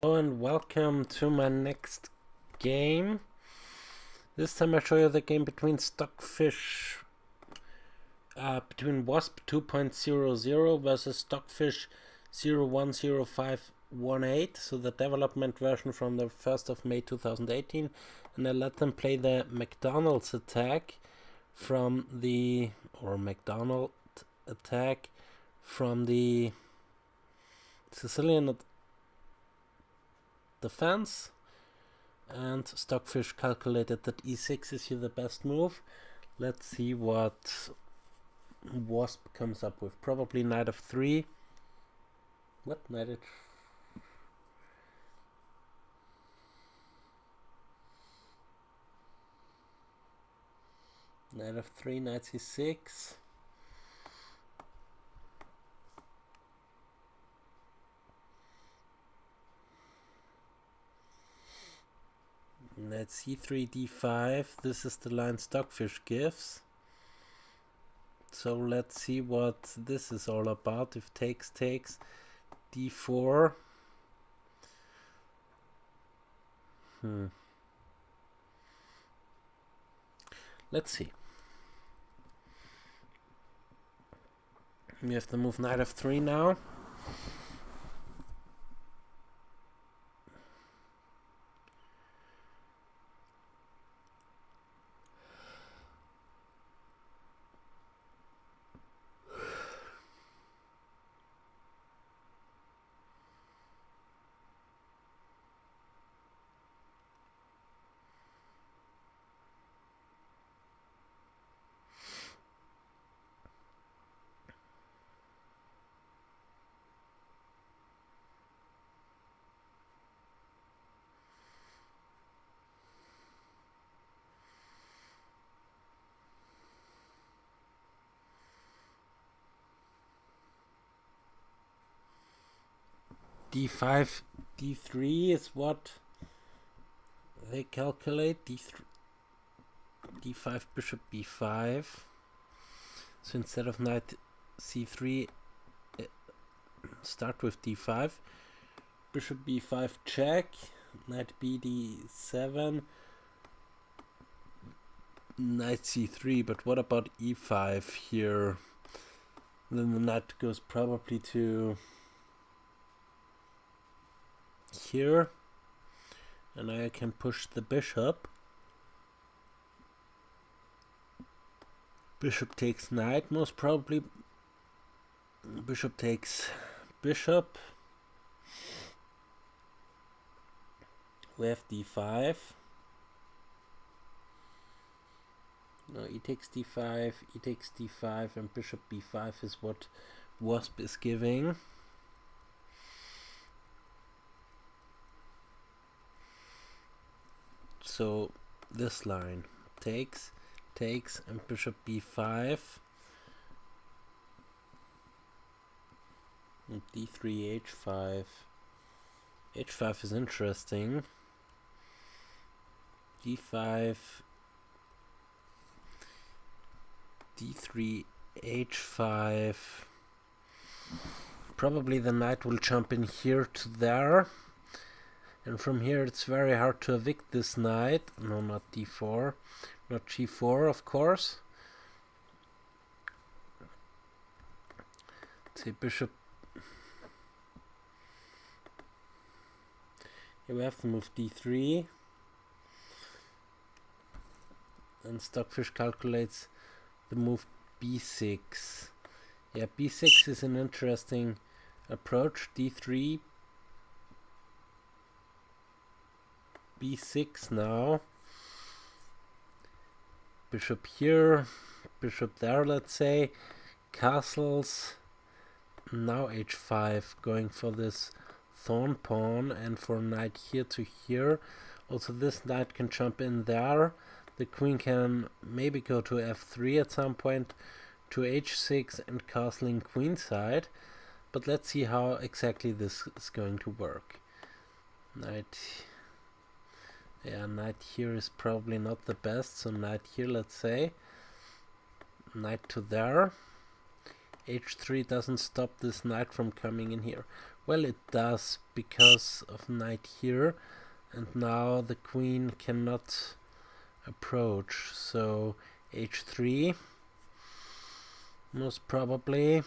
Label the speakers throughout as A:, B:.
A: Hello and welcome to my next game. This time I show you the game between Stockfish, between Wasp 2.00 versus Stockfish 010518, so the development version from the 1st of May 2018, and I let them play the McDonald's attack from the, or McDonald attack from the Sicilian defense, and Stockfish calculated that e6 is here the best move. Let's see what Wasp comes up with. Probably knight f3. What? Knight h... Knight f3, knight c6. Knight c3, d5. This is the line Stockfish gives. So let's see what this is all about. If takes, d4. Let's see. We have to move knight f3 now. d5, d3 is what they calculate. d5, bishop b5. So instead of knight c3, start with d5, bishop b5 check, knight b d7, knight c3. But what about e5 here? Then the knight goes probably to here, and I can push the bishop. Bishop takes knight, most probably. Bishop takes bishop. We have d5. No, e takes d5, e takes d5, and bishop b5 is what Wasp is giving. So this line takes, and bishop b5, and d3, h5. h5 is interesting. d5, d3, h5. Probably the knight will jump in here to there. And from here it's very hard to evict this knight. No, not d4. Not g4, of course. Let's say bishop. Here we have to move d3. And Stockfish calculates the move b6. Yeah, b6 is an interesting approach. d3, b6 now. Bishop here, bishop there, let's say. Castles. Now h5, going for this thorn pawn, and for knight here to here. Also this knight can jump in there. The queen can maybe go to f3 at some point, to h6 and castling queenside. But let's see how exactly this is going to work. Knight here is probably not the best, so knight here, let's say. Knight to there. h3 doesn't stop this knight from coming in here. Well, it does, because of knight here, and now the queen cannot approach. So h3, most probably.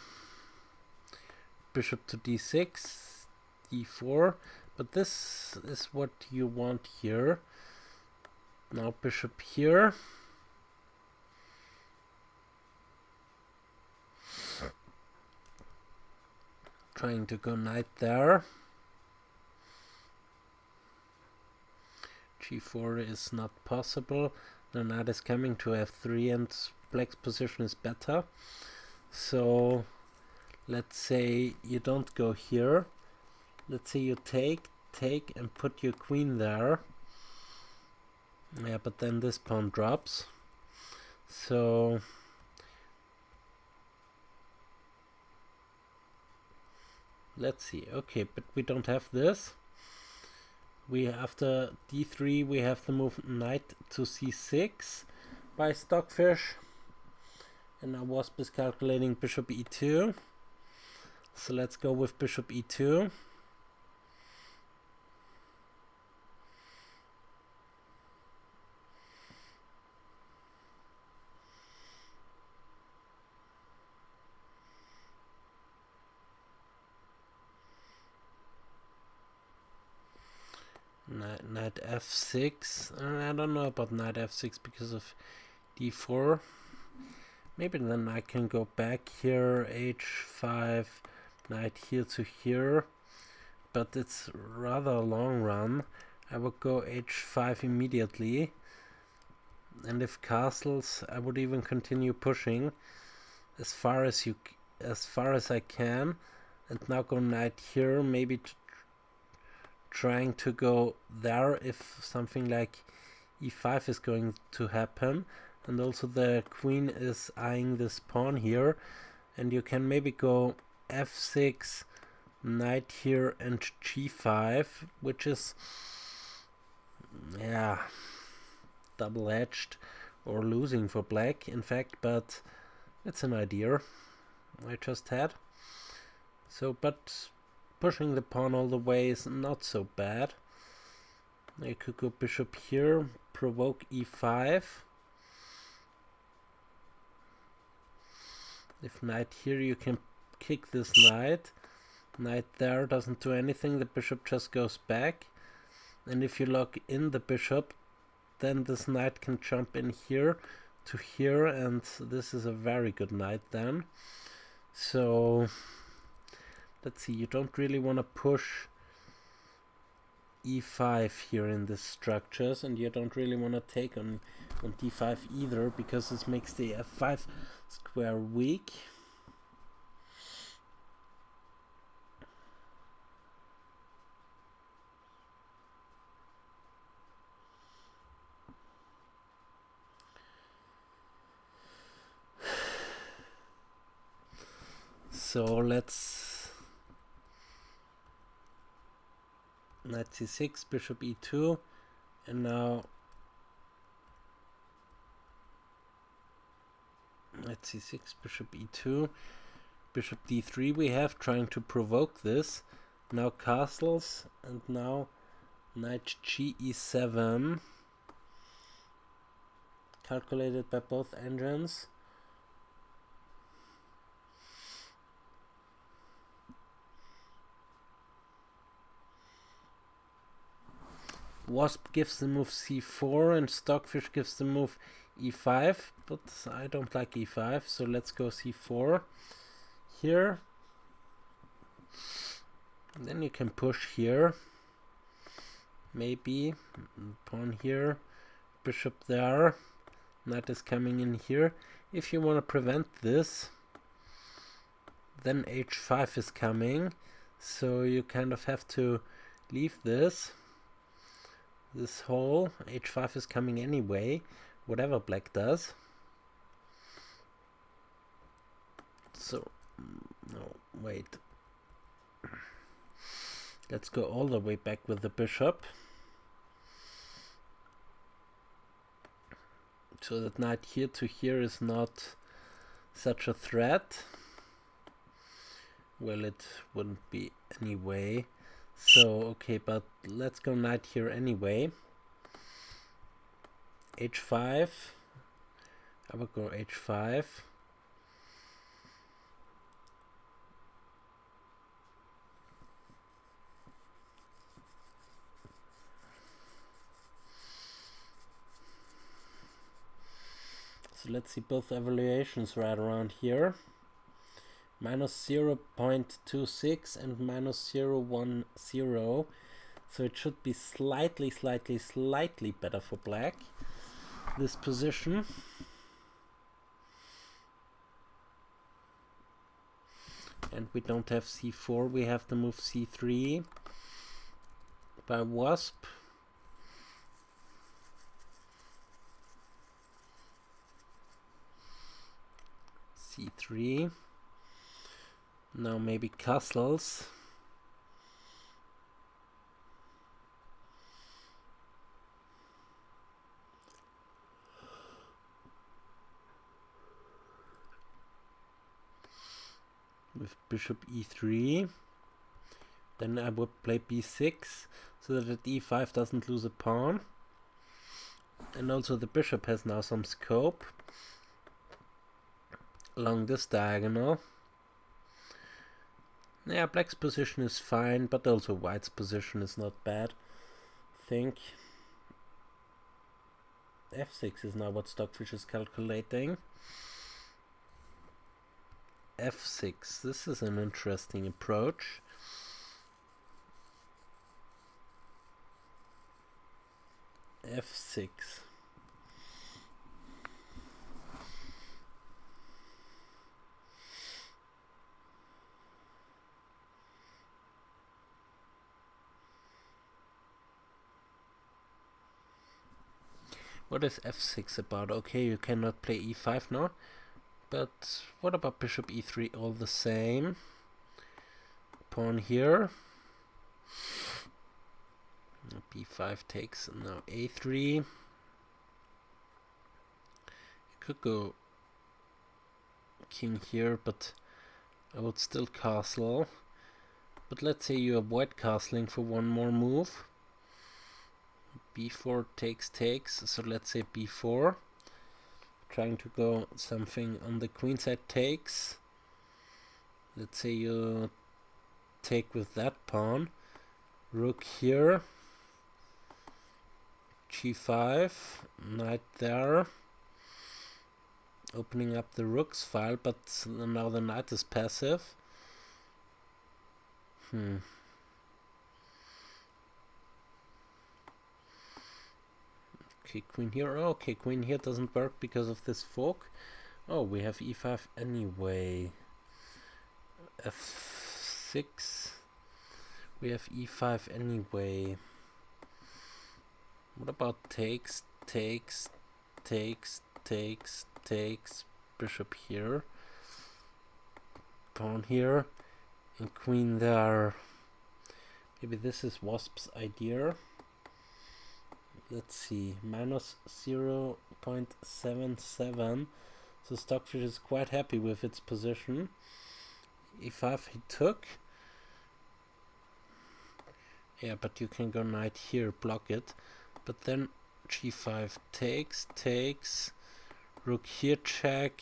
A: Bishop to d6, d4, but this is what you want here. Now bishop here. Trying to go knight there. g4 is not possible. The knight is coming to f3 and black's position is better. So let's say you don't go here. Let's say you take and put your queen there. Yeah, but then this pawn drops. So let's see. Okay, but we don't have this. We after d3 we have the move knight to c6 by Stockfish. And now Wasp is calculating bishop e2. So let's go with bishop e2. Knight f6. I don't know about knight f6 because of d4. Maybe then I can go back here, h5, knight here to here. But it's rather a long run. I would go h5 immediately. And if castles, I would even continue pushing as far as I can. And now go knight here, maybe trying to go there if something like e5 is going to happen. And also the queen is eyeing this pawn here, and you can maybe go f6, knight here, and g5, which is, yeah, double-edged or losing for black, in fact, but it's an idea I just had. So, but pushing the pawn all the way is not so bad. I could go bishop here, provoke e5. If knight here, you can kick this knight. Knight there doesn't do anything, the bishop just goes back. And if you lock in the bishop, then this knight can jump in here to here, and this is a very good knight then. So let's see, you don't really want to push e5 here in the structures, and you don't really want to take on d5 either, because this makes the f5 square weak. So let's knight c6, bishop e2, and now knight c6, bishop e2, bishop d3 we have, trying to provoke this. Now castles, and now knight g e7, calculated by both engines. Wasp gives the move c4 and Stockfish gives the move e5, but I don't like e5, so let's go c4 here. And then you can push here, maybe pawn here, bishop there, knight is coming in here. If you want to prevent this, then h5 is coming, so you kind of have to leave this hole. h5 is coming anyway, whatever black does. So, no, wait. Let's go all the way back with the bishop. So that knight here to here is not such a threat. Well, it wouldn't be anyway. So, okay, but let's go knight here anyway. H5. I will go H5. So let's see both evaluations right around here. Minus 0.26 and minus 0.10. So it should be slightly better for black, this position. And we don't have c4, we have to move c3 by Wasp. c3. Now maybe castles. With bishop e3. Then I would play b6 so that at e5 doesn't lose a pawn. And also the bishop has now some scope along this diagonal. Yeah, black's position is fine, but also white's position is not bad, I think. f6 is now what Stockfish is calculating. f6, this is an interesting approach. f6. What is f6 about? Okay, you cannot play e5 now, but what about bishop e3 all the same? Pawn here. b5 takes, now a3. You could go king here, but I would still castle. But let's say you avoid castling for one more move. b4 takes, so let's say b4. Trying to go something on the queen side takes. Let's say you take with that pawn. Rook here. g5, knight there. Opening up the rook's file, but now the knight is passive. Okay, queen here. Oh, okay, queen here doesn't work because of this fork. Oh, we have e5 anyway. f6. We have e5 anyway. What about takes? Bishop here. Pawn here. And queen there. Maybe this is Wasp's idea. Let's see, minus 0.77. So Stockfish is quite happy with its position. e5 he took. Yeah, but you can go knight here, block it. But then g5 takes. Rook here, check.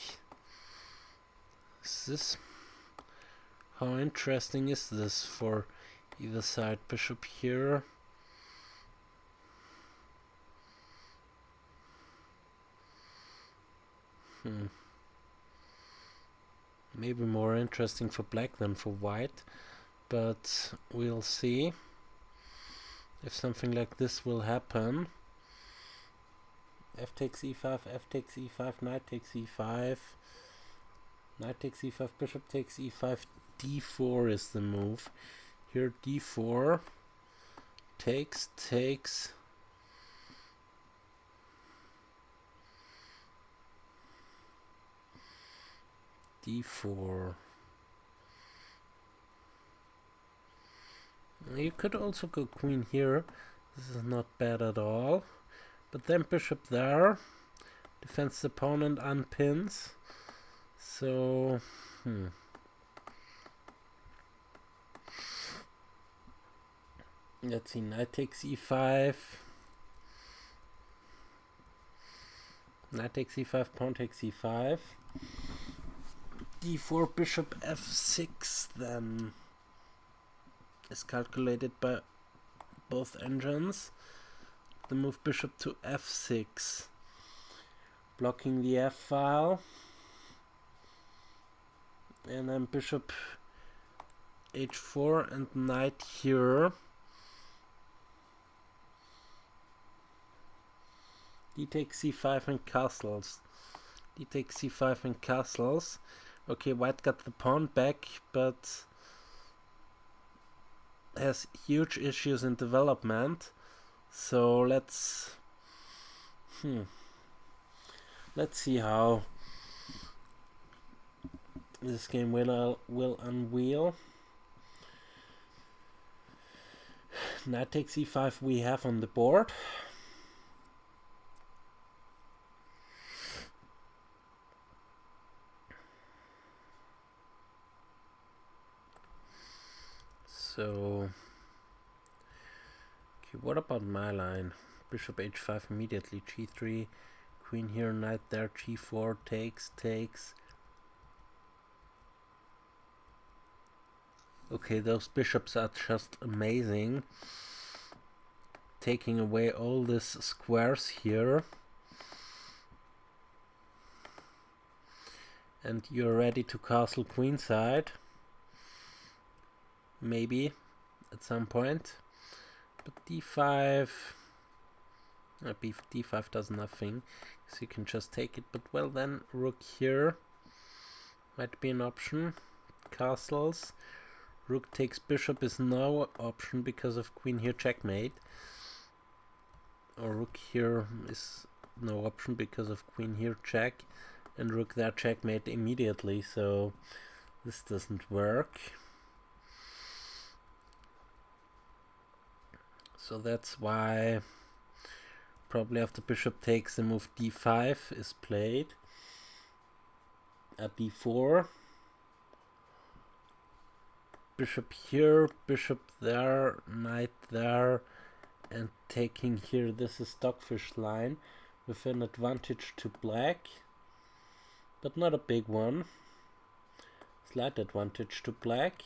A: Is this? How interesting is this for either side? Bishop here. Maybe more interesting for black than for white, but we'll see if something like this will happen. F takes e5, knight takes e5, knight takes e5, bishop takes e5, d4 is the move. Here d4 takes d4. You could also go queen here. This is not bad at all. But then bishop there. Defends the opponent, unpins. So, Let's see, knight takes e5. Knight takes e5, pawn takes e5. d4, bishop f6 then is calculated by both engines. The move bishop to f6, blocking the f file. And then bishop h4 and knight here. D takes c5 and castles. D takes c5 and castles. Okay, white got the pawn back, but has huge issues in development. So let's see how this game will unveil. Knight takes e5 we have on the board. So, okay, what about my line? Bishop h5 immediately, g3, queen here, knight there, g4, takes. Okay, those bishops are just amazing. Taking away all these squares here. And you're ready to castle queenside. Maybe at some point. But d5... d5 does nothing. So you can just take it. But well then, rook here might be an option. Castles. Rook takes bishop is no option because of queen here checkmate. Or rook here is no option because of queen here check. And rook there checkmate immediately. So this doesn't work. So that's why probably after bishop takes the move d5 is played. At d4. Bishop here, bishop there, knight there, and taking here. This is Stockfish line with an advantage to black, but not a big one. Slight advantage to black.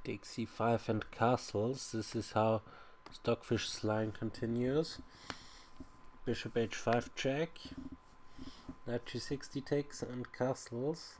A: Takes c5 and castles. This is how Stockfish's line continues. Bishop h5 check. Knight g6 takes and castles.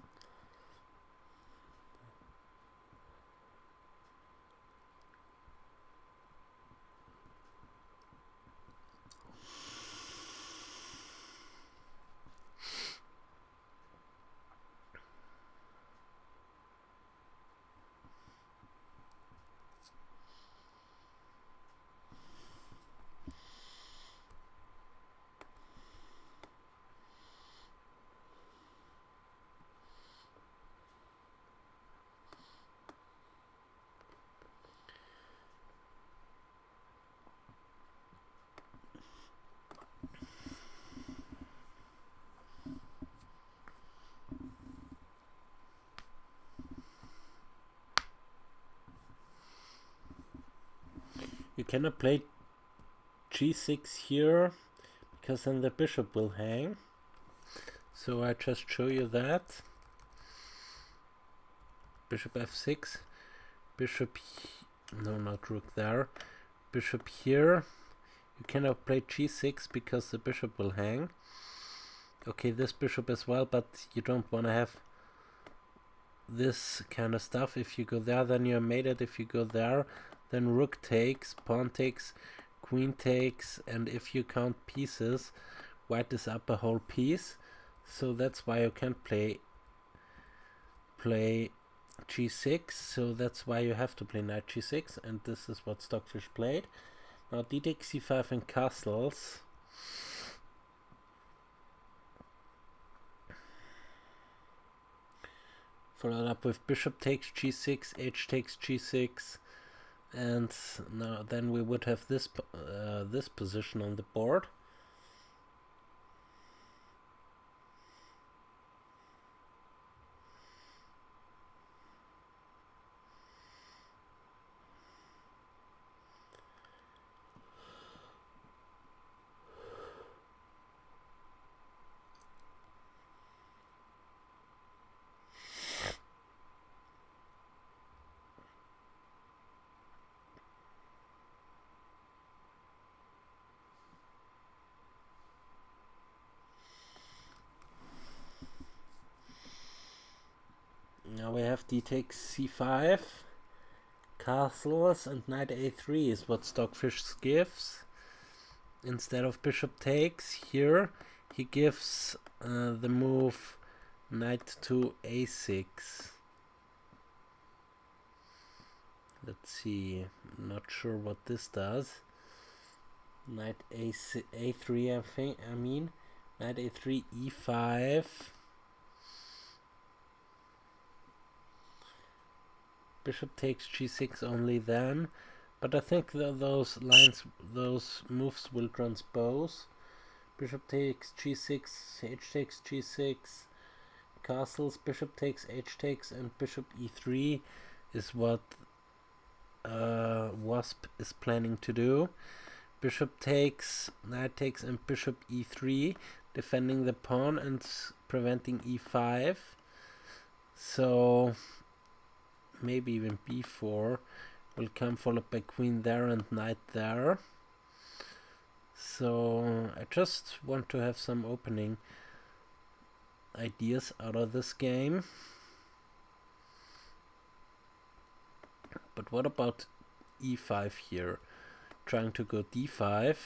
A: cannot play g6 here, because then the bishop will hang. So I just show you that. Bishop f6, bishop, no, not rook there, bishop here. You cannot play g6 because the bishop will hang. Okay, this bishop as well, but you don't want to have this kind of stuff. If you go there, then you're mated. If you go there, then rook takes, pawn takes, queen takes, and if you count pieces, white is up a whole piece. So that's why you can't play g6. So that's why you have to play knight g6, and this is what Stockfish played. Now d takes c5 and castles. Followed up with bishop takes g6, h takes g6, and now then we would have this this position on the board. Now we have d takes c5, castles, and knight a3 is what Stockfish gives. Instead of bishop takes, here he gives the move knight to a6. Let's see, I'm not sure what this does. Knight a3, I mean, knight a3, e5. Bishop takes g6 only then, but I think those moves will transpose. Bishop takes g6, h takes g6, castles, bishop takes, h takes, and bishop e3 is what Wasp is planning to do. Bishop takes, knight takes, and bishop e3, defending the pawn and preventing e5. So maybe even b4 will come, followed by queen there and knight there. So I just want to have some opening ideas out of this game. But what about e5 here? Trying to go d5.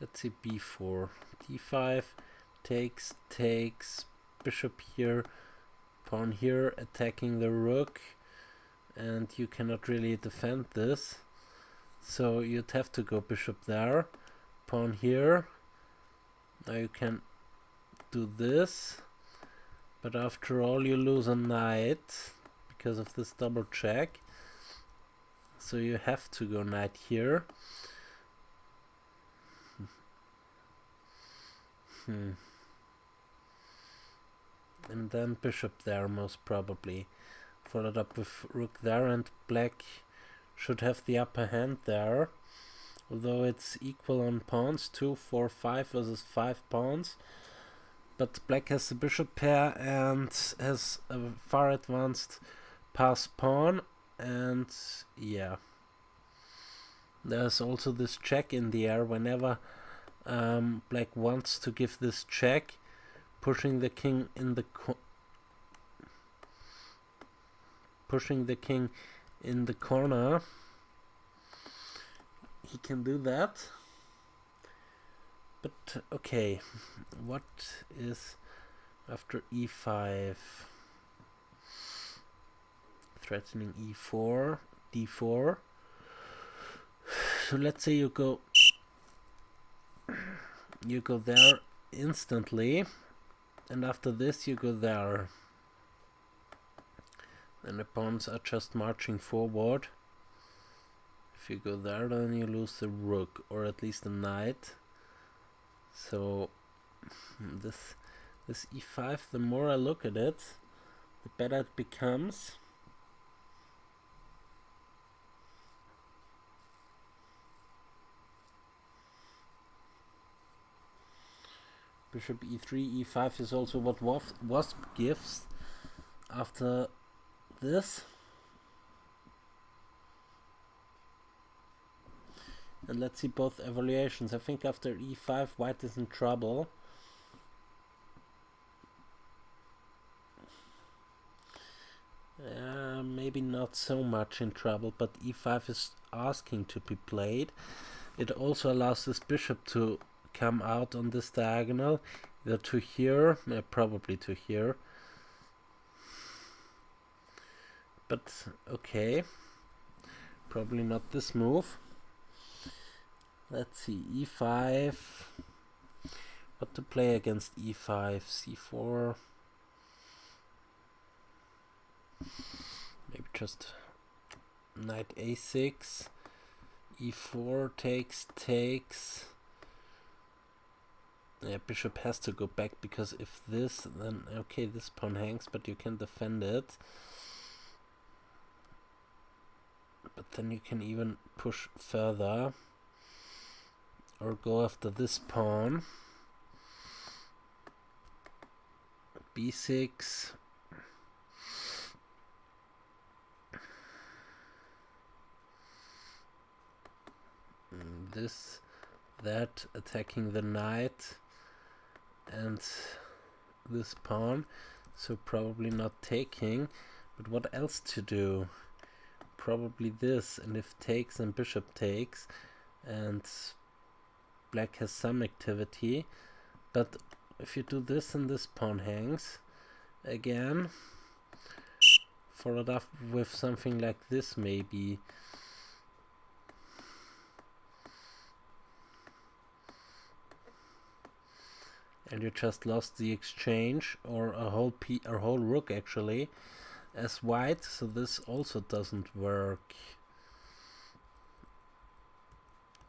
A: Let's see, b4, d5, takes, bishop here, pawn here, attacking the rook, and you cannot really defend this. So you'd have to go bishop there, pawn here. Now you can do this, but after all you lose a knight because of this double check. So you have to go knight here. And then bishop there, most probably. Followed up with rook there, and black should have the upper hand there. Although it's equal on pawns, 2, 4, 5 versus 5 pawns. But black has the bishop pair and has a far advanced pass pawn. And yeah. There's also this check in the air whenever black wants to give this check, pushing the king in the corner. He can do that. But okay, what is after e5? Threatening e4, d4. So let's say you go there instantly, and after this you go there. And the pawns are just marching forward. If you go there, then you lose the rook, or at least the knight. So this e5, the more I look at it, the better it becomes. Bishop e3, e5 is also what Wasp gives after this. And let's see both evaluations. I think after e5 white is in trouble. Maybe not so much in trouble, but e5 is asking to be played. It also allows this bishop to come out on this diagonal, either to here, probably to here. But okay, probably not this move. Let's see, e5. What to play against e5? c4. Maybe just knight a6. e4 takes. Yeah, bishop has to go back, because if this, then okay, this pawn hangs, but you can defend it. But then you can even push further or go after this pawn. b6. This, that, attacking the knight and this pawn, so probably not taking. But what else to do? Probably this, and if takes, then bishop takes, and black has some activity. But if you do this and this pawn hangs again, followed up with something like this maybe. And you just lost the exchange, or a whole rook actually, as white, so this also doesn't work.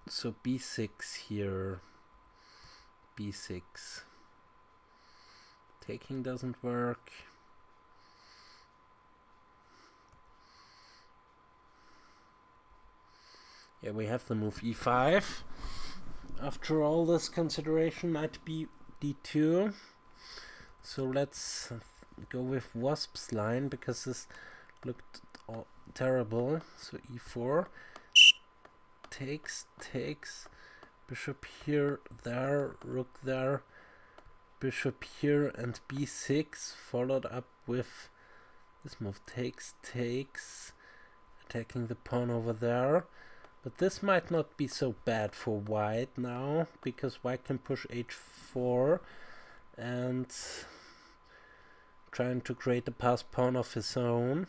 A: So b6 here, b6. Taking doesn't work. Yeah, we have the move e5. After all this consideration, knight b d2. So let's go with Wasp's line, because this looked terrible. So e4 takes, bishop here, there, rook there, bishop here, and b6, followed up with this move takes, attacking the pawn over there. But this might not be so bad for white now, because white can push h4 and trying to create a passed pawn of his own.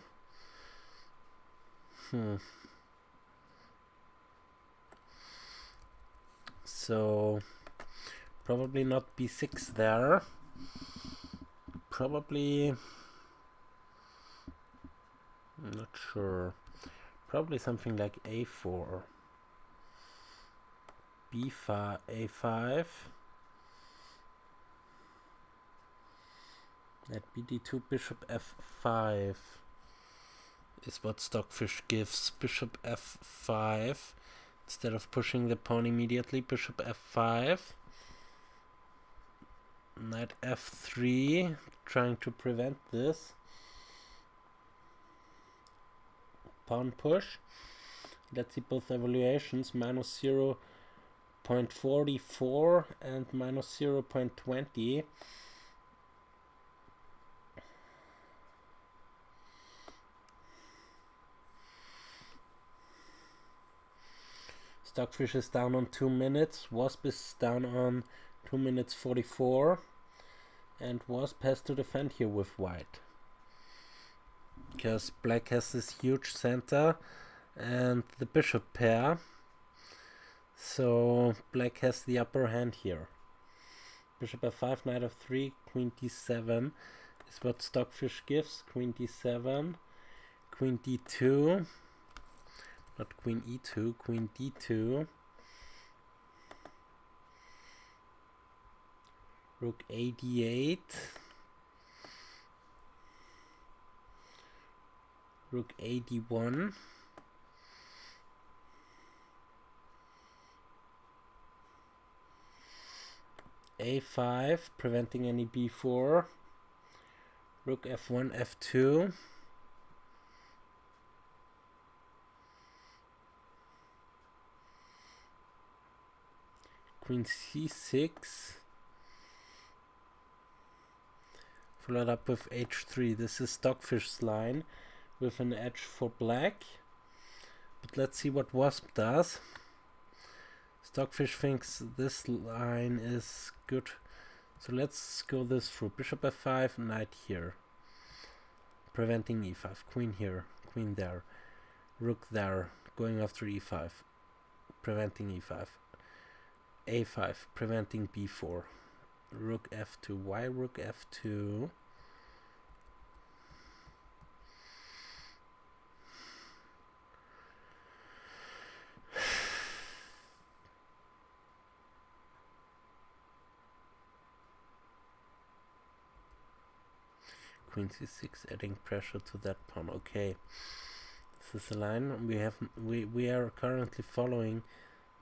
A: So probably not b6 there. Probably, I'm not sure. Probably something like a4, b5, a5, at bd2, bishop f5 is what Stockfish gives. Bishop f5, instead of pushing the pawn immediately, bishop f5, knight f3, trying to prevent this pawn push. Let's see both evaluations, minus 0.44 and minus 0.20. Stockfish is down on 2 minutes, Wasp is down on 2 minutes 44, and Wasp has to defend here with white, because black has this huge center and the bishop pair, so black has the upper hand here. Bishop f5, knight f3, queen d7 is what Stockfish gives. Queen d7, queen d2, not queen e2, queen d2, rook a d8, rook a d1, a5, preventing any b4. Rook f1, f2. Queen c6. Followed up with h3. This is Stockfish's line with an edge for black. But let's see what Wasp does. Stockfish thinks this line is good. So let's go this through. Bishop f5, knight here. Preventing e5. Queen here, queen there. Rook there, going after e5. Preventing e5. a5, preventing b4. Rook f2. Why rook f2? Queen c6, adding pressure to that pawn. Okay, this is the line we are currently following.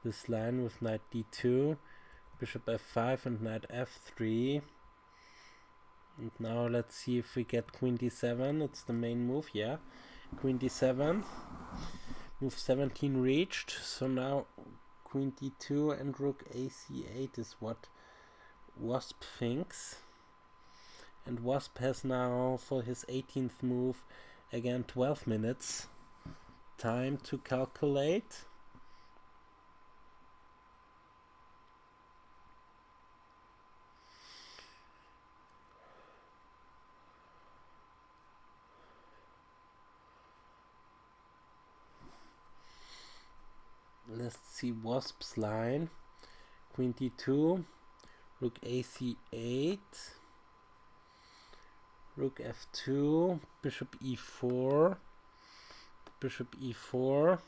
A: This line with knight d2, bishop f5, and knight f3. And now let's see if we get queen d7. It's the main move, yeah. Queen d7. Move 17 reached. So now queen d2 and rook ac8 is what Wasp thinks. And Wasp has now, for his 18th move, again 12 minutes time to calculate. Let's see Wasp's line. Queen d2, rook ac8, rook f2, bishop e4, bishop e4.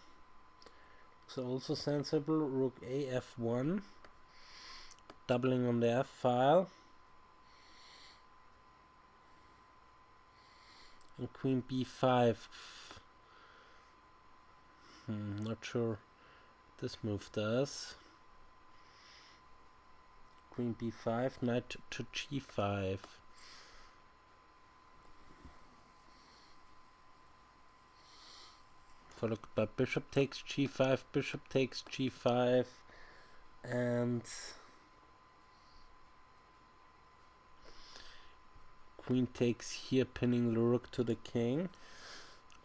A: So also sensible. Rook a f1, doubling on the f file, and queen b5. Not sure this move does. Queen b5, knight to g5. Followed by bishop takes g5, bishop takes g5, and queen takes here, pinning the rook to the king.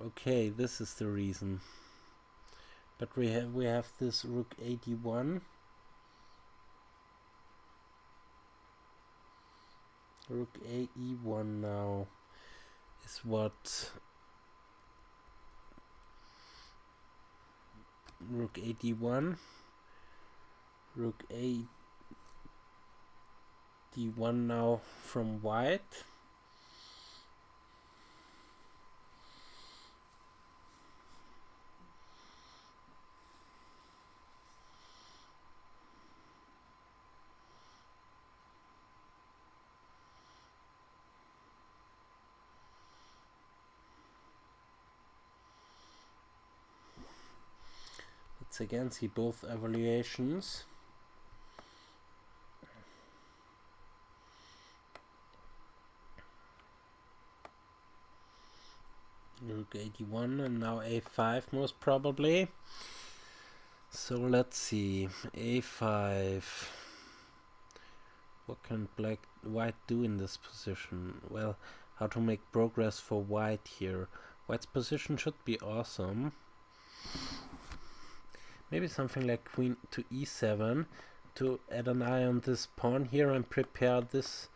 A: Okay, this is the reason. But we have this rook ad1. Rook ae1 now is what rook ad1, rook ad1 now from white. Let's again see both evaluations. Rook ad1 and now a5 most probably. So let's see. a5. What can white do in this position? Well, how to make progress for white here. White's position should be awesome. Maybe something like queen to e7 to add an eye on this pawn here and prepare this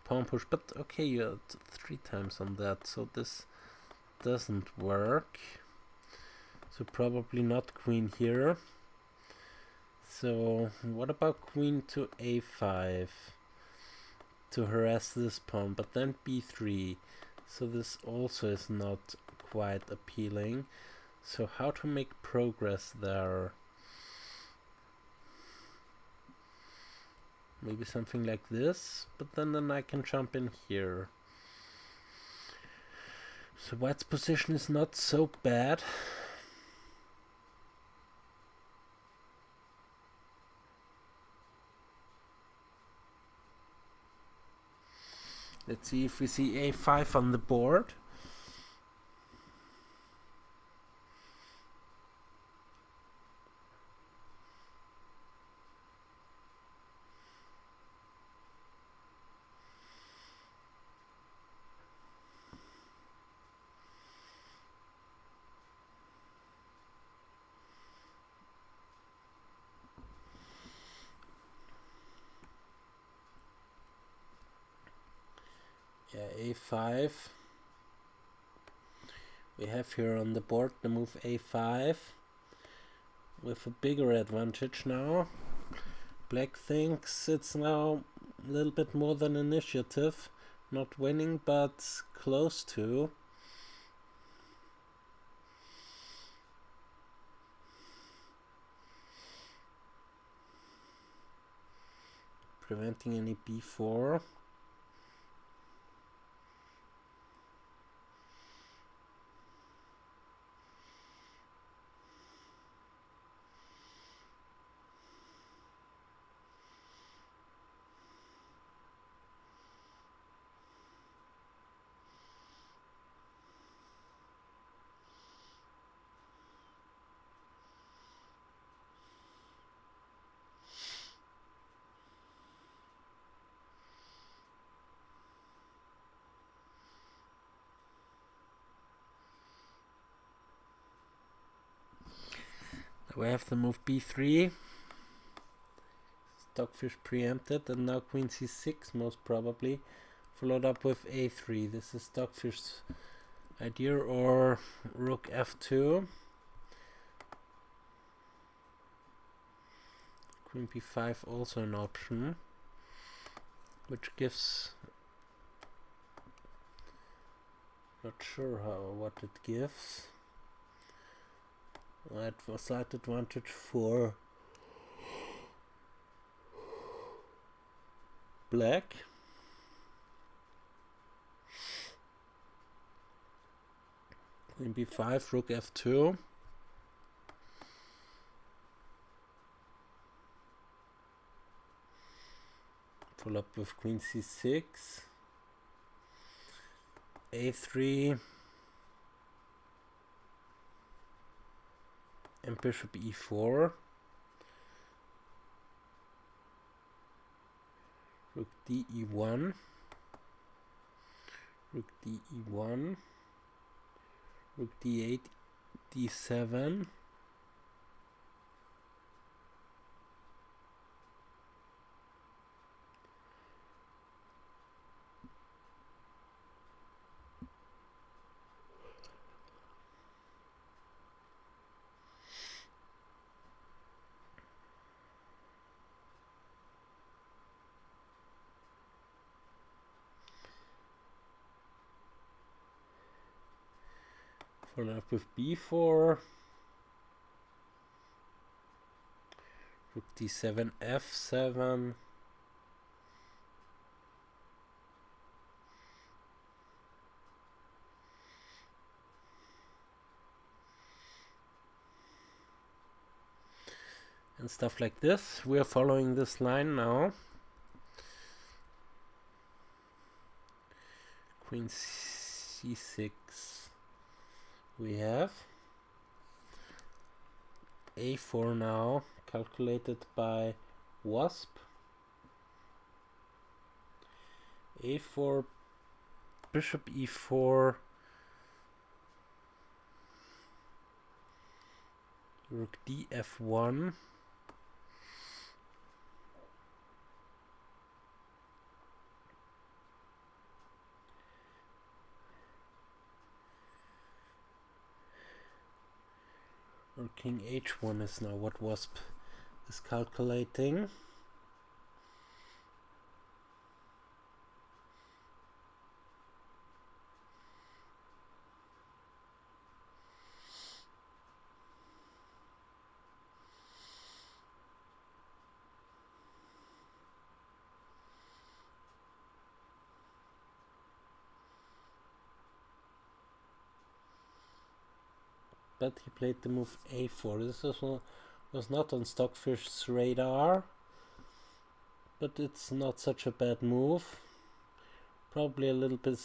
A: pawn push. But okay, you had 3 times on that, so this doesn't work. So probably not queen here. So what about queen to a5 to harass this pawn, but then b3. So this also is not quite appealing. So how to make progress there? Maybe something like this, but then I can jump in here. So white's position is not so bad. Let's see if we see a5 on the board. Yeah, a5. We have here on the board the move a5 with a bigger advantage now. Black thinks it's now a little bit more than initiative. Not winning, but close to. Preventing any b4. We have the move b3. Stockfish preempted, and now queen c6 most probably, followed up with a3. This is Stockfish's idea, or rook f2. Queen b5 also an option, which gives, not sure what it gives. That was slight advantage for black. Queen b5, rook f2. Follow up with queen c6. a3. And bishop e4. Rook d e1. Rook d e1. Rook d8, d7. Follow up with b4. Rook d7, f7. And stuff like this. We are following this line now. Queen c6. We have a4 now, calculated by Wasp. a4, bishop e4, rook df1. Or king h1 is now what Wasp is calculating. But he played the move a4. This was not on Stockfish's radar, but it's not such a bad move. probably a little bit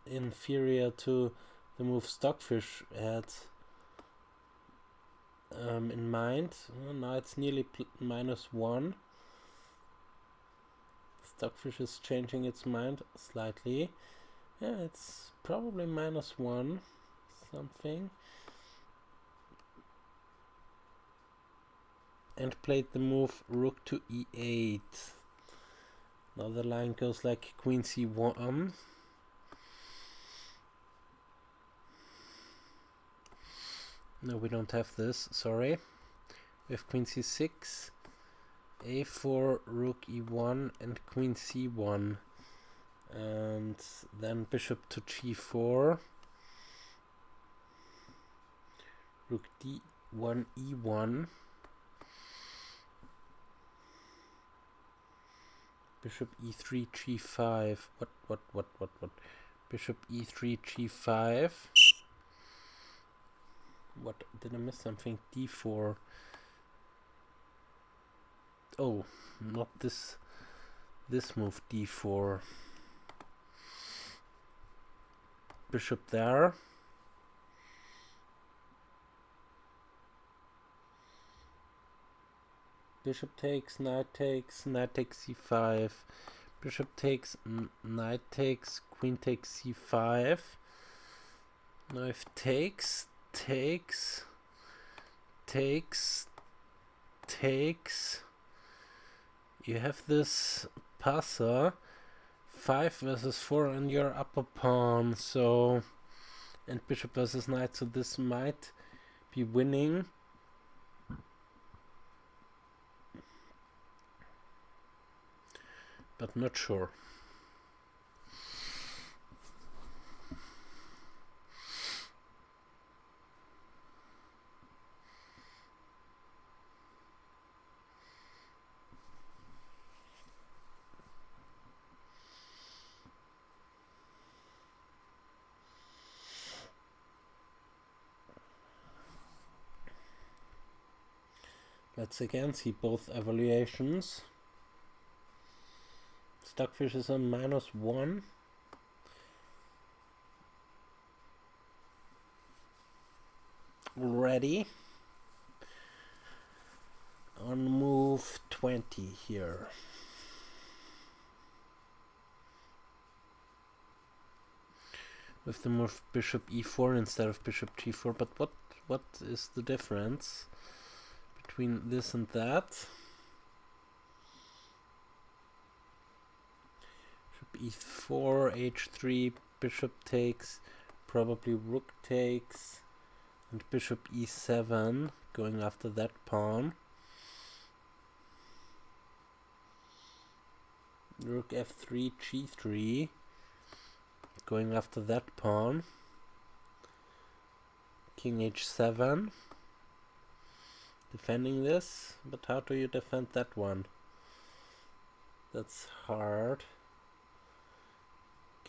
A: inferior to the move Stockfish had in mind. Now it's nearly -1. Stockfish is changing its mind slightly. Yeah, it's probably -1 something. And played the move rook to e8. Now the line goes like queen c1. No, we don't have this, sorry. We have queen c6, a4, rook e1, and queen c1. And then bishop to g4, rook d1, e1, bishop e3, g5. What? Bishop e3, g5. What? Did I miss something? d4. Oh, not this move, d4. Bishop there. Bishop takes, knight takes c5. Bishop takes, knight takes, queen takes c5. Knife takes, You have this passer 5 versus 4 on your upper pawn, so, and bishop versus knight, so this might be winning. But not sure. Let's again see both evaluations. Stockfish is on -1. Ready. On move 20 here. With the move bishop e4 instead of bishop g4, but what is the difference between this and that? e4, h3, bishop takes, probably rook takes, and bishop e7, going after that pawn. Rook f3, g3, going after that pawn. King h7, defending this, but how do you defend that one? That's hard.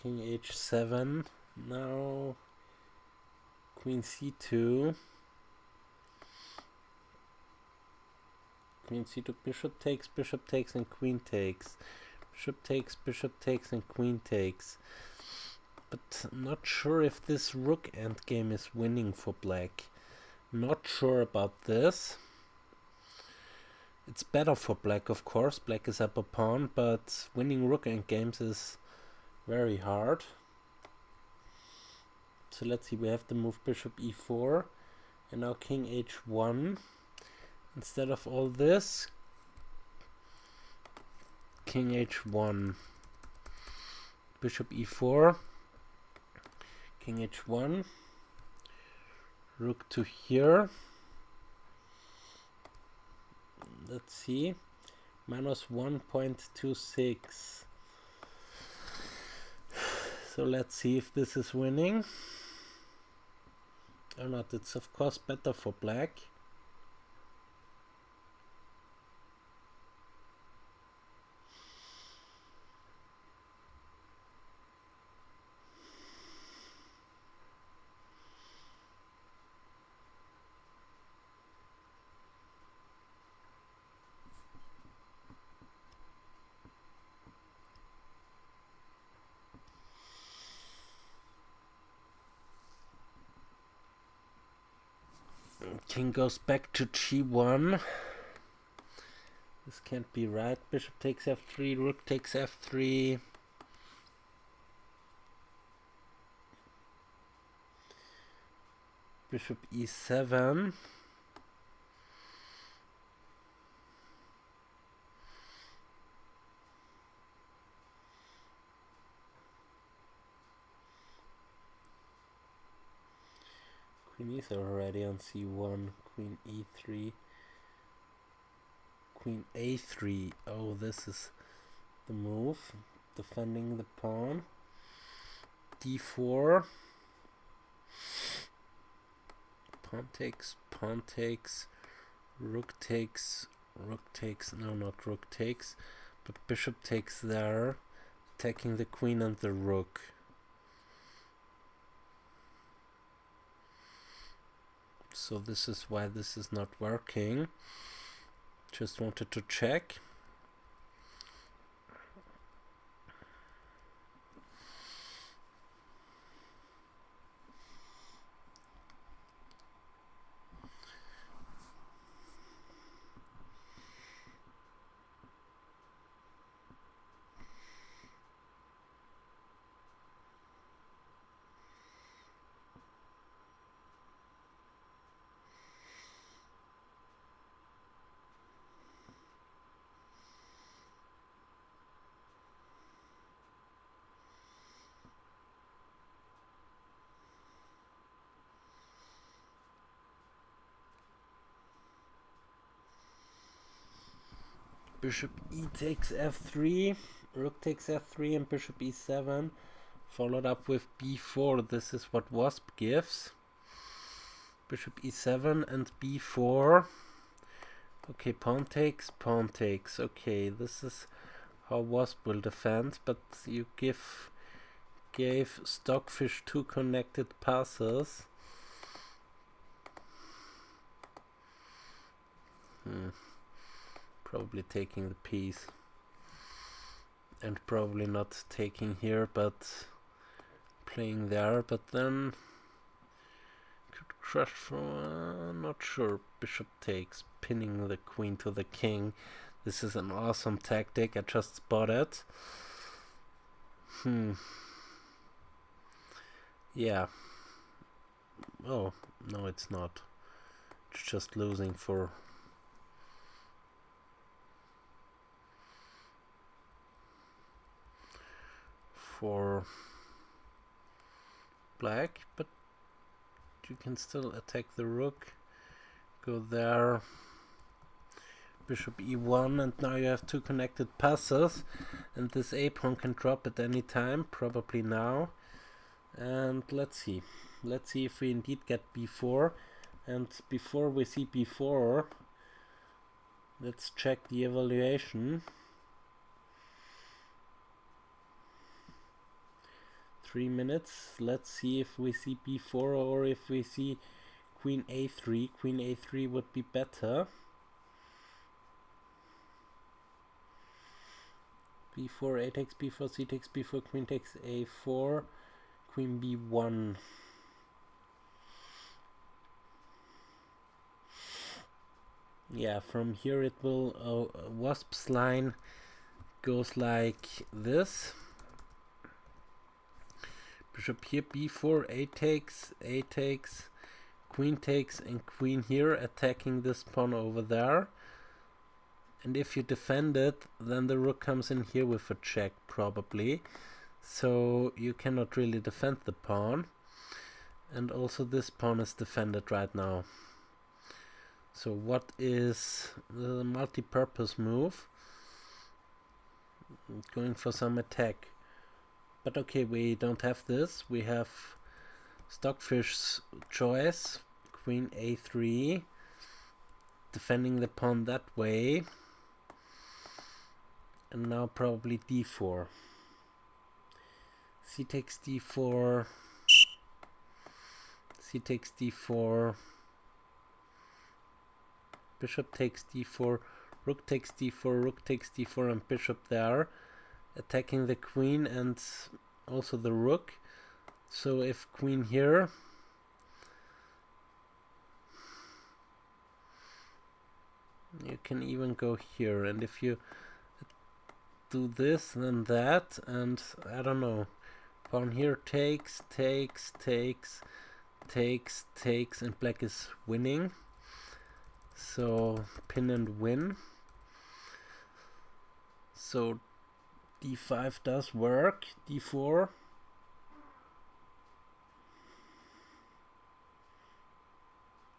A: King h7, now queen c2, bishop takes and queen takes, bishop takes and queen takes. But not sure if this rook endgame is winning for black. Not sure about this. It's better for black, of course. Black is upper pawn, but winning rook endgames is very hard. So let's see, we have the move bishop e4 and now king h1. Instead of all this, king h1, bishop e4, king h1, rook to here. Let's see, -1.26. So let's see if this is winning or not. It's of course better for black. King goes back to g1. This can't be right. Bishop takes f3, rook takes f3. Bishop e7. Queen is already on c1. Queen e3. Queen a3. Oh, this is the move. Defending the pawn. d4. Pawn takes, rook takes, no, not rook takes, but bishop takes there, attacking the queen and the rook. So this is why this is not working. Just wanted to check. Bishop e takes f3, rook takes f3 and bishop e7, followed up with b4. This is what Wasp gives. Bishop e7 and b4. Okay, pawn takes. Okay, this is how Wasp will defend, but you gave Stockfish 2 connected passes. Probably taking the piece. And probably not taking here, but playing there, but then could crush for, not sure. Bishop takes, pinning the queen to the king. This is an awesome tactic, I just spotted. Yeah. Oh, no, it's not. It's just losing for black, but you can still attack the rook. Go there. Bishop e1, and now you have 2 connected passes, and this a pawn can drop at any time, probably now. And let's see if we indeed get b4. And before we see b4, let's check the evaluation. 3 minutes. Let's see if we see b4 or if we see queen a3. Queen a3 would be better. b4, a takes b4, c takes b4, queen takes a4, queen b1. Yeah, from here it will, Wasp's line goes like this. Bishop here, b4, a takes, queen takes, and queen here, attacking this pawn over there. And if you defend it, then the rook comes in here with a check, probably. So you cannot really defend the pawn. And also this pawn is defended right now. So what is the multi-purpose move? Going for some attack. But okay, we don't have this. We have Stockfish's choice. Queen a3. Defending the pawn that way. And now probably d4. C takes d4. C takes d4. Bishop takes d4. Rook takes d4. Rook takes d4 and bishop there. Attacking the queen and also the rook. So if queen here, You can even go here, and if you do this, then that, and I don't know. Pawn here takes, and black is winning. So pin and win. So d5 does work. d4.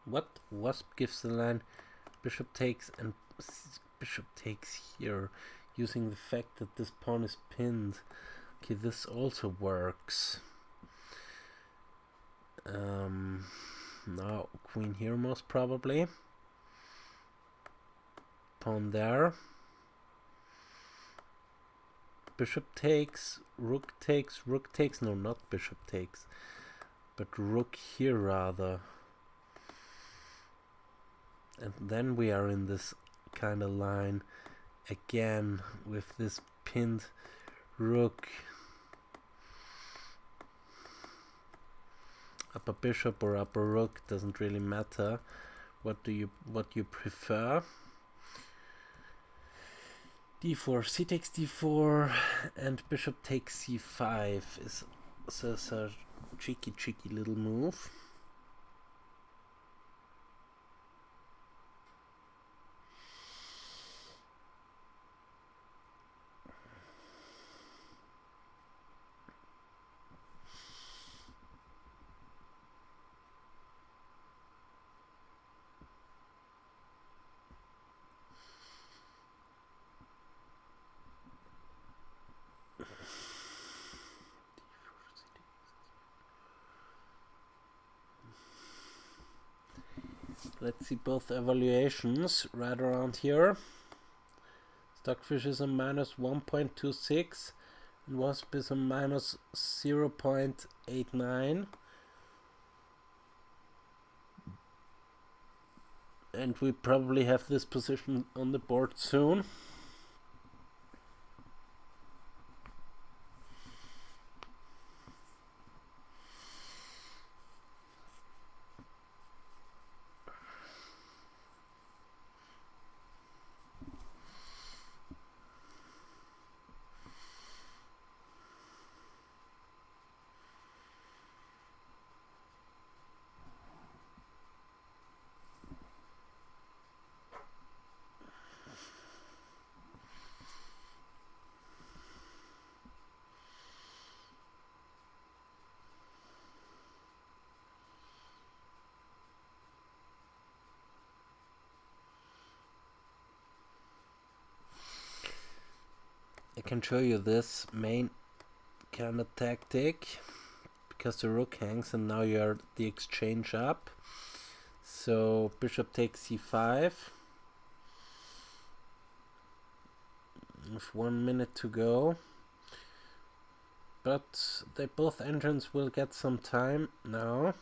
A: What? Wasp gives the line bishop takes, and bishop takes here, using the fact that this pawn is pinned. Okay, this also works. Now queen here most probably. Pawn there. Bishop takes, rook takes, rook takes. No, not bishop takes, but rook here rather. And then we are in this kind of line again with this pinned rook. Upper bishop or upper rook, doesn't really matter. What you prefer? d4, c takes d4, and bishop takes c5 is a cheeky little move. Let's see both evaluations right around here. Stockfish is a minus 1.26 and Wasp is a minus 0.89. And we probably have this position on the board soon. I can show you this main kind of tactic because the rook hangs and now you're the exchange up. So bishop takes c5 with 1 minute to go, but they both engines will get some time now.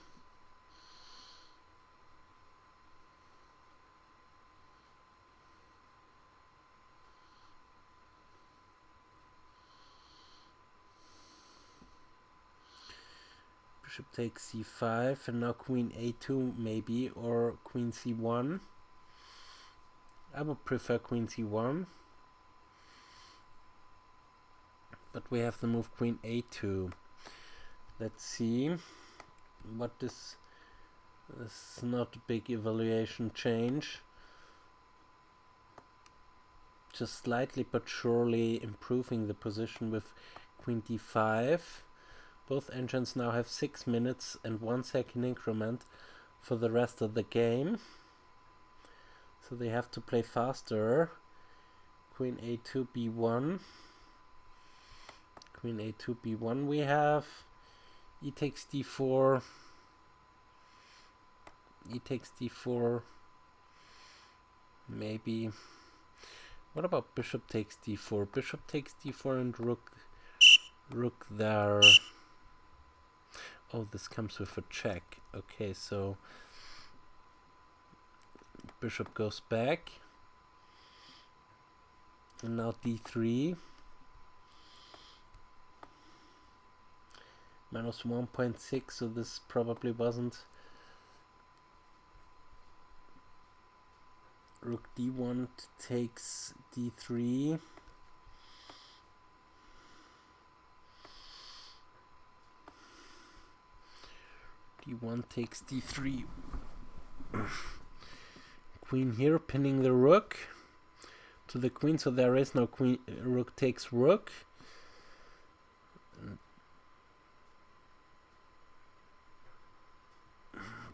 A: Bishop takes c5 and now queen a2 maybe, or queen c1. I would prefer queen c1, but we have the move queen a2. Let's see what this is. Not a big evaluation change, just slightly but surely improving the position with queen d5. Both engines now have 6 minutes and 1 second increment for the rest of the game, so they have to play faster. Queen a2 b1, queen a2 b1. We have e takes d4, e takes d4 maybe. What about bishop takes d4? Bishop takes d4 and rook there. Oh, this comes with a check. Okay, so bishop goes back. And now d3. Minus 1.6, so this probably wasn't Rook d1 takes d3. d1 takes d3. Queen here, pinning the rook to the queen, so there is no queen. Rook takes rook.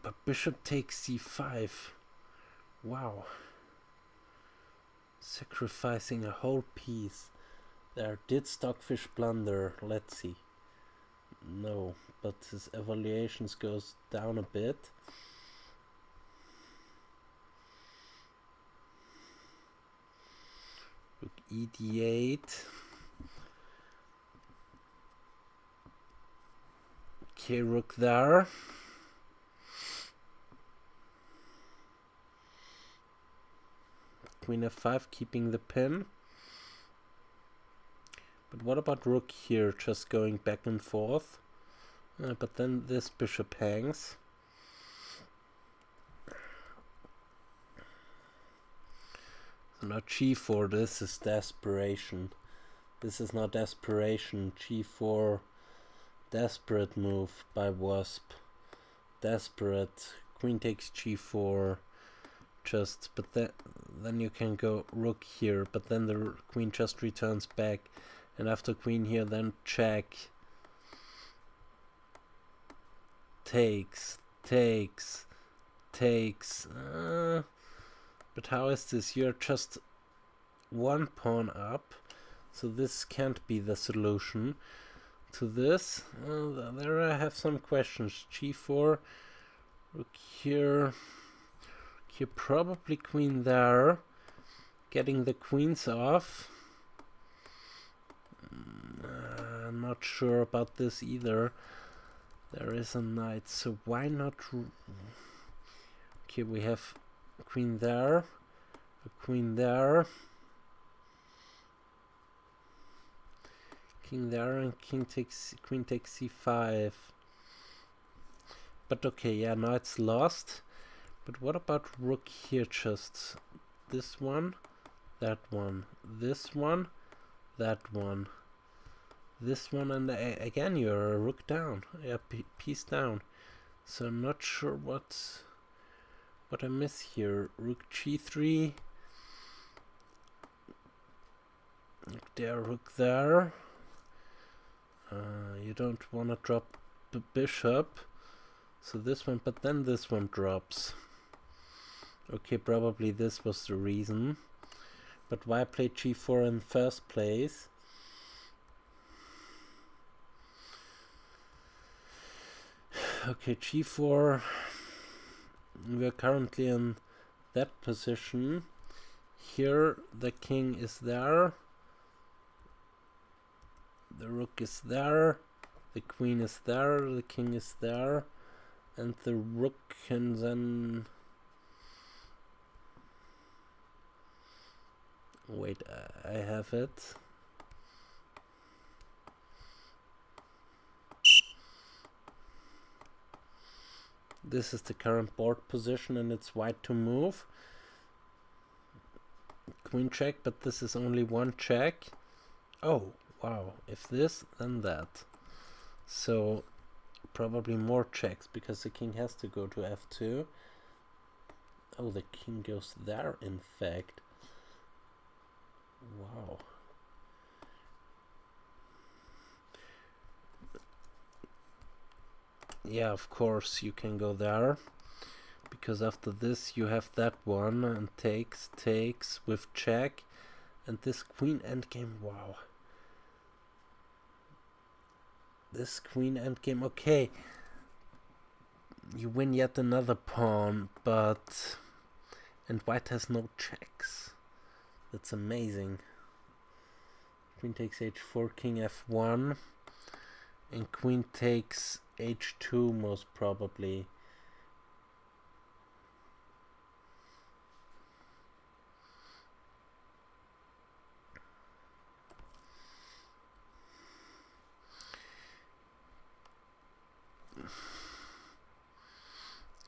A: But bishop takes c5. Wow. Sacrificing a whole piece. There, did Stockfish blunder? Let's see. No, but his evaluations goes down a bit. Rook e d8. Okay, rook there. Queen f5, keeping the pin. But what about rook here, just going back and forth? But then this bishop hangs. So now g4, this is desperation. This is not desperation. g4, desperate move by Wasp. Desperate. Queen takes g4. Just, but then you can go rook here, but then the queen just returns back, and after queen here, then check. Takes. But how is this? You're just one pawn up, so this can't be the solution to this. There I have some questions. g4, rook here. Here, probably queen there, getting the queens off. I'm not sure about this either. There is a knight, so why not? Okay, we have queen there, a queen there, king there, and queen takes c5. But okay, yeah, now it's lost. But what about rook here, just this one, that one, this one, that one, this one, and again you're a rook down, yeah, piece down. So I'm not sure what I miss here. Rook g3, rook there, rook there. You don't want to drop the bishop, so this one, but then this one drops. Okay, probably this was the reason. But why play g4 in the first place? Okay, g4. We are currently in that position. Here the king is there. The rook is there. The queen is there. The king is there. And the rook can then... Wait, I have it. This is the current board position, and it's white to move. Queen check, but this is only one check. Oh, wow. If this, then that. So, probably more checks, because the king has to go to f2. Oh, the king goes there, in fact. Wow. Yeah, of course you can go there, because after this you have that one, and takes with check, and this queen endgame. Wow. This queen endgame. Okay, you win yet another pawn, but and white has no checks. That's amazing. Queen takes h4, king f1, and queen takes h2 most probably.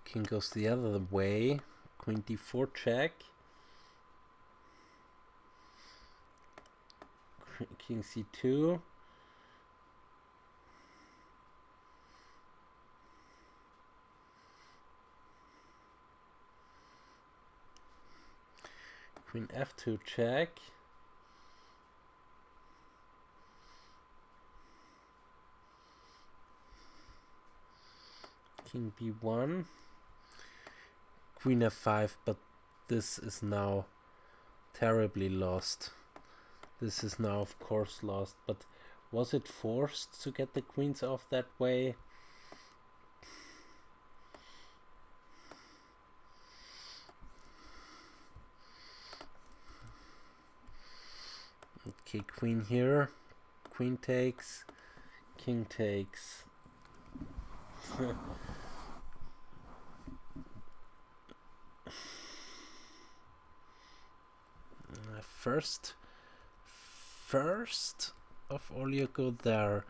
A: King goes the other way. Queen d4 check. king c2. Queen f2 check. King b1. Queen f5, but this is now terribly lost. This is now of course lost, but was it forced to get the queens off that way? Okay, queen here, queen takes, king takes. First of all you go there,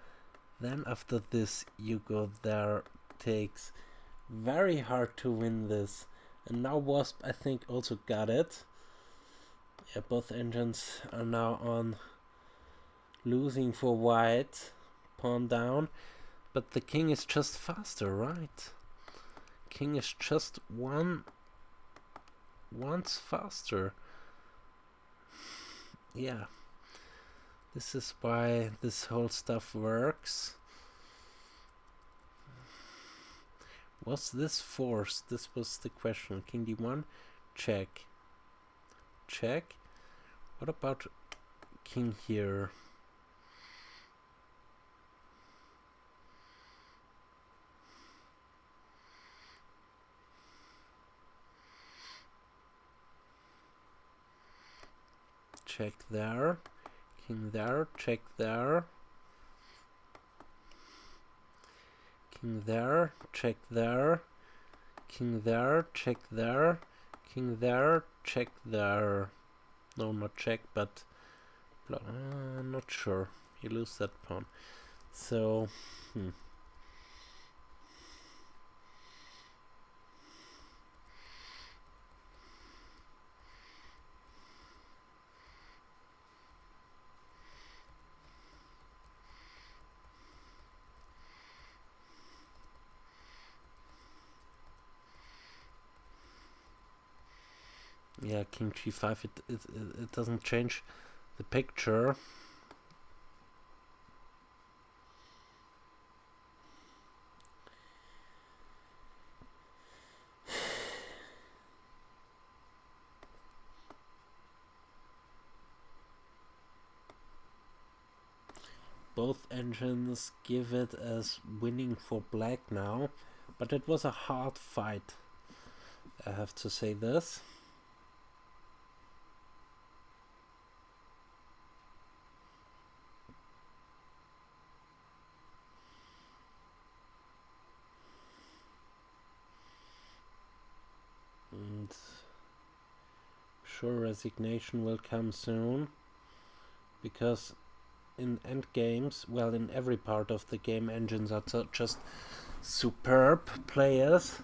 A: then after this you go there, takes. Very hard to win this. And now Wasp I think also got it. Yeah, both engines are now on losing for white, pawn down, but the king is just faster, right? King is just once faster. Yeah, this is why this whole stuff works. Was this forced? This was the question. King d1, check. Check. What about king here? Check there. King there, check there. King there, check there. King there, check there. King there, check there. No, not check, but not sure. You lose that pawn. So, yeah, king g5, it doesn't change the picture. Both engines give it as winning for black now, but it was a hard fight. I have to say this. And sure resignation will come soon, because in end games, well, in every part of the game, engines are just superb players.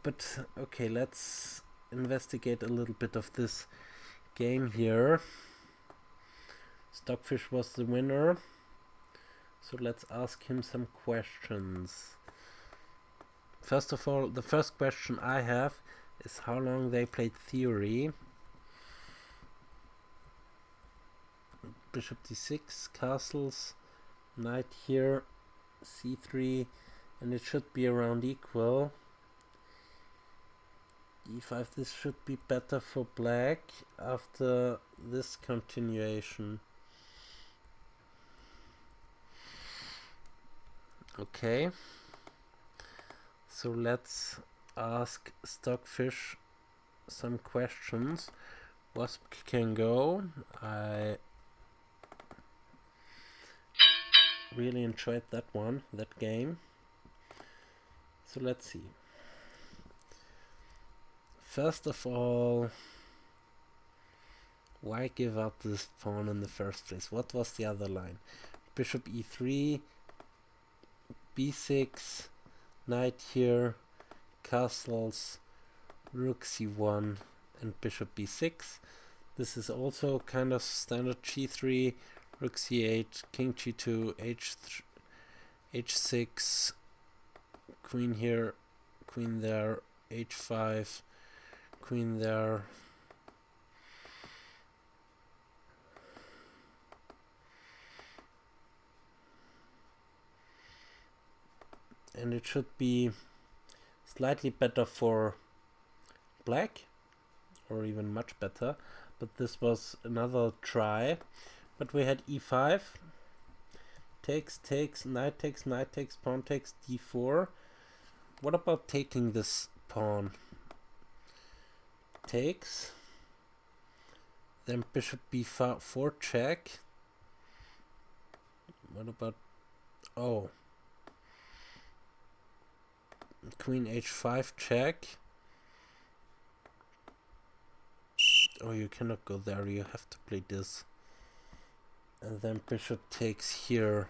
A: But okay, let's investigate a little bit of this game here. Stockfish was the winner, so let's ask him some questions. First of all, the first question I have is how long they played theory. Bishop d6, castles, knight here, c3, and it should be around equal. e5, this should be better for black after this continuation. Okay, so let's ask Stockfish some questions. Wasp can go. I really enjoyed that game. So let's see. First of all, why give up this pawn in the first place? What was the other line? Bishop e3, b6, knight here, castles, rook c1, and bishop b6. This is also kind of standard g3, rook c8, king g2, h6, queen here, queen there, h5, queen there. And it should be slightly better for black, or even much better, but this was another try. But we had e5, takes, knight takes, pawn takes, d4. What about taking this pawn? Takes, then bishop b4 check. What about, oh, queen h5 check. Oh, you cannot go there, you have to play this. And then bishop takes here.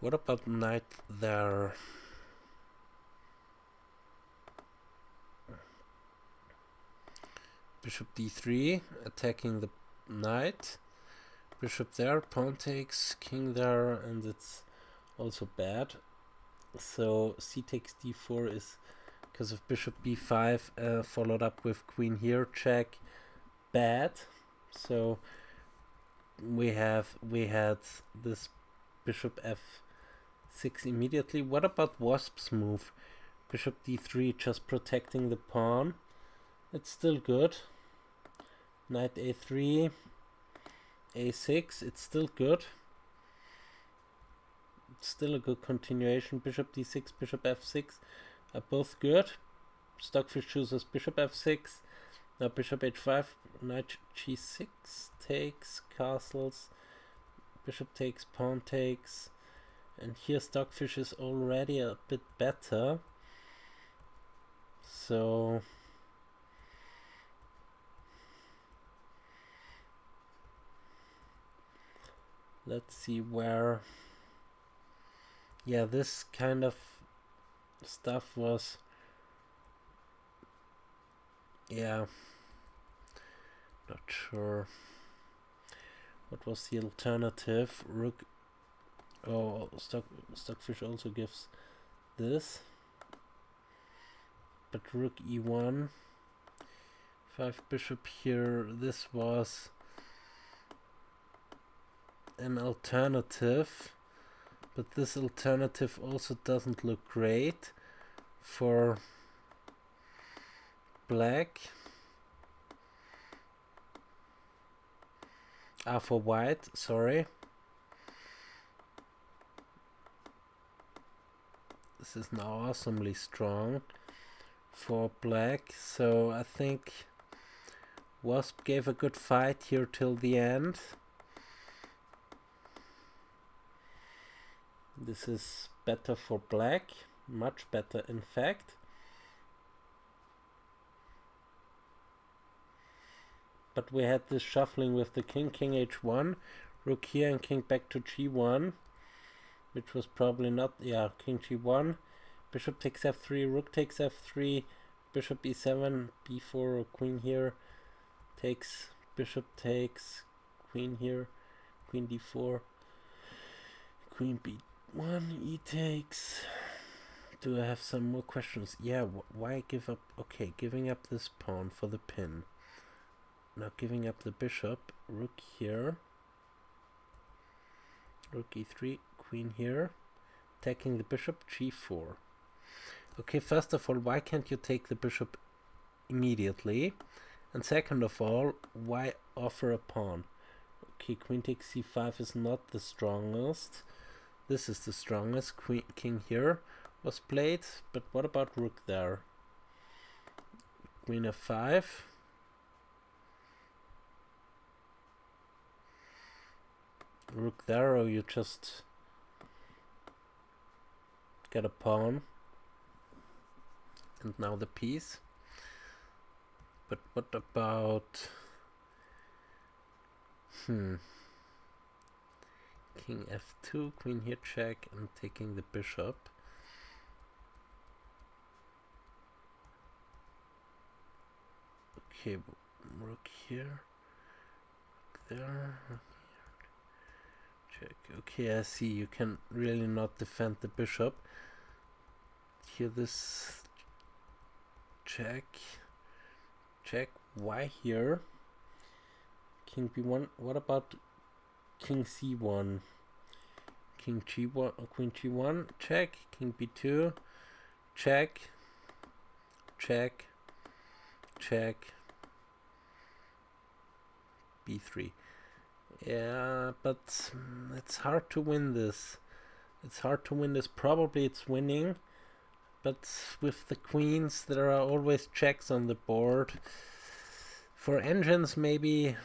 A: What about knight there? Bishop d3, attacking the knight. Bishop there, pawn takes, king there, and it's also bad. So c takes d4 is because of bishop b5 followed up with queen here check, bad. So we had this bishop f6 immediately. What about Wasp's move? Bishop d3, just protecting the pawn. It's still good. Knight a3, a6, it's still good. It's still a good continuation. Bishop d6, bishop f6 are both good. Stockfish chooses bishop f6. Now bishop h5, knight g6 takes, castles, bishop takes, pawn takes, and here Stockfish is already a bit better. So let's see where, yeah, this kind of stuff was, yeah, not sure. What was the alternative? Rook, oh, Stockfish also gives this, but rook e1, 5 bishop here. This was an alternative, but this alternative also doesn't look great for black. For white, sorry. This is now awesomely strong for black, so I think Wasp gave a good fight here till the end. This is better for black, much better in fact. But we had this shuffling with the king h1, rook here and king back to g1, which was probably not, yeah, king g1, bishop takes f3, rook takes f3, bishop e7, b4 or queen here, takes, bishop takes, queen here, queen d4, queen b1, e takes. Do I have some more questions? Yeah, why give up? Okay, giving up this pawn for the pin. Now giving up the bishop, rook here, rook e3, queen here, taking the bishop, g4. Okay, first of all, why can't you take the bishop immediately? And second of all, why offer a pawn? Okay, queen takes c5 is not the strongest. This is the strongest. King here was played, but what about rook there? Queen f5. Rook there, or you just get a pawn and now the piece. But what about king f2, queen here check, and taking the bishop. Okay, rook here, there. Check. Okay, I see. You can really not defend the bishop. Here, this check. Check. Why here? King b1. What about king c1? King g1, queen g1. Check. King b2. Check. Check. Check. b3. Yeah, but it's hard to win this. It's hard to win this. Probably it's winning, but with the queens there are always checks on the board. For engines maybe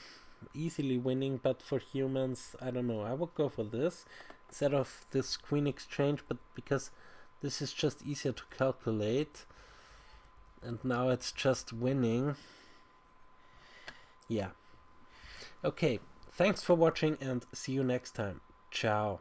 A: easily winning, but for humans I don't know. I would go for this instead of this queen exchange, but because this is just easier to calculate and now it's just winning. Yeah. Okay, thanks for watching and see you next time. Ciao.